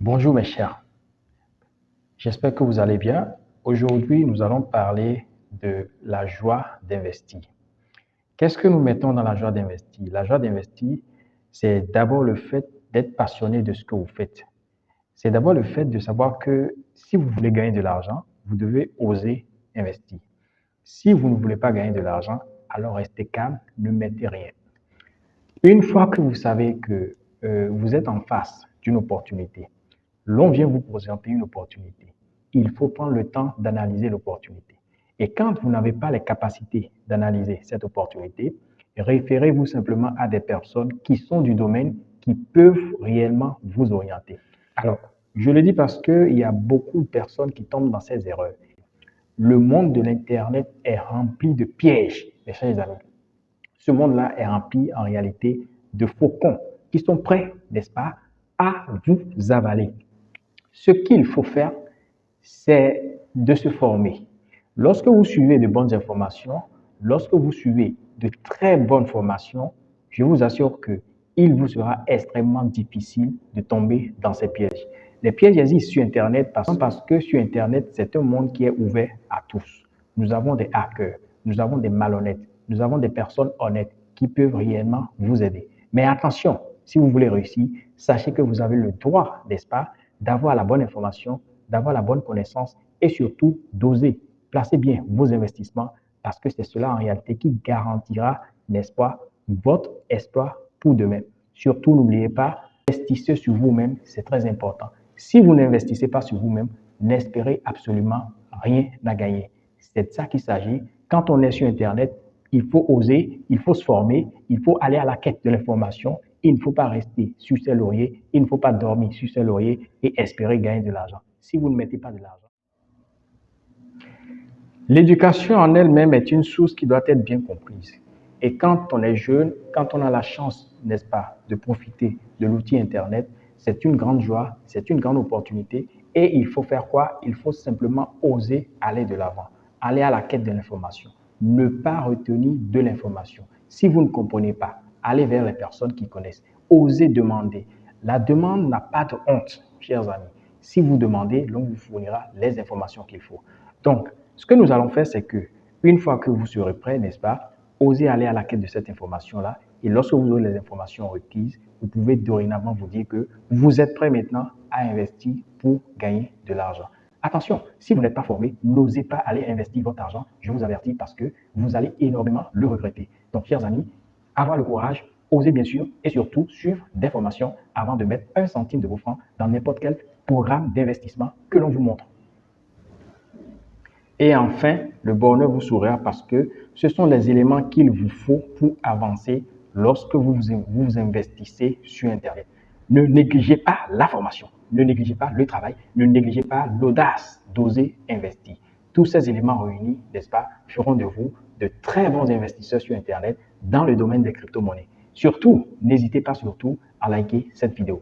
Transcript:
Bonjour mes chers, j'espère que vous allez bien. Aujourd'hui, nous allons parler de la joie d'investir. Qu'est-ce que nous mettons dans la joie d'investir? La joie d'investir, c'est d'abord le fait d'être passionné de ce que vous faites. C'est d'abord le fait de savoir que si vous voulez gagner de l'argent, vous devez oser investir. Si vous ne voulez pas gagner de l'argent, alors restez calme, ne mettez rien. Une fois que vous savez que vous êtes en face d'une opportunité, l'on vient vous présenter une opportunité. Il faut prendre le temps d'analyser l'opportunité. Et quand vous n'avez pas les capacités d'analyser cette opportunité, référez-vous simplement à des personnes qui sont du domaine, qui peuvent réellement vous orienter. Alors, je le dis parce qu'il y a beaucoup de personnes qui tombent dans ces erreurs. Le monde de l'Internet est rempli de pièges, mes chers amis. Ce monde-là est rempli en réalité de faucons qui sont prêts, n'est-ce pas, à vous avaler. Ce qu'il faut faire, c'est de se former. Lorsque vous suivez de bonnes informations, lorsque vous suivez de très bonnes formations, je vous assure qu'il vous sera extrêmement difficile de tomber dans ces pièges. Les pièges existent sur Internet parce que sur Internet, c'est un monde qui est ouvert à tous. Nous avons des hackers, nous avons des malhonnêtes, nous avons des personnes honnêtes qui peuvent réellement vous aider. Mais attention, si vous voulez réussir, sachez que vous avez le droit, n'est-ce pas, d'avoir la bonne information, d'avoir la bonne connaissance et surtout d'oser placer bien vos investissements parce que c'est cela en réalité qui garantira, n'est-ce pas, votre exploit pour demain. Surtout, n'oubliez pas, investissez sur vous-même, c'est très important. Si vous n'investissez pas sur vous-même, n'espérez absolument rien à gagner. C'est de ça qu'il s'agit. Quand on est sur Internet, il faut oser, il faut se former, il faut aller à la quête de l'information. Il ne faut pas rester sur ses lauriers, il ne faut pas dormir sur ses lauriers et espérer gagner de l'argent. Si vous ne mettez pas de l'argent. L'éducation en elle-même est une source qui doit être bien comprise. Et quand on est jeune, quand on a la chance, n'est-ce pas, de profiter de l'outil Internet, c'est une grande joie, c'est une grande opportunité. Et il faut faire quoi? Il faut simplement oser aller de l'avant, aller à la quête de l'information, ne pas retenir de l'information. Si vous ne comprenez pas, allez vers les personnes qui connaissent, osez demander. La demande n'a pas de honte, chers amis. Si vous demandez, l'on vous fournira les informations qu'il faut. Donc, ce que nous allons faire, c'est que, une fois que vous serez prêt, n'est-ce pas, osez aller à la quête de cette information-là. Et lorsque vous aurez les informations requises, vous pouvez dorénavant vous dire que vous êtes prêt maintenant à investir pour gagner de l'argent. Attention, si vous n'êtes pas formé, n'osez pas aller investir votre argent, je vous avertis, parce que vous allez énormément le regretter. Donc, chers amis, avoir le courage, osez bien sûr, et surtout suivre des formations avant de mettre un centime de vos francs dans n'importe quel programme d'investissement que l'on vous montre. Et enfin, le bonheur vous sourira parce que ce sont les éléments qu'il vous faut pour avancer lorsque vous investissez sur Internet. Ne négligez pas la formation, ne négligez pas le travail, ne négligez pas l'audace d'oser investir. Tous ces éléments réunis, n'est-ce pas, feront de vous de très bons investisseurs sur Internet dans le domaine des crypto-monnaies. Surtout, n'hésitez pas surtout à liker cette vidéo.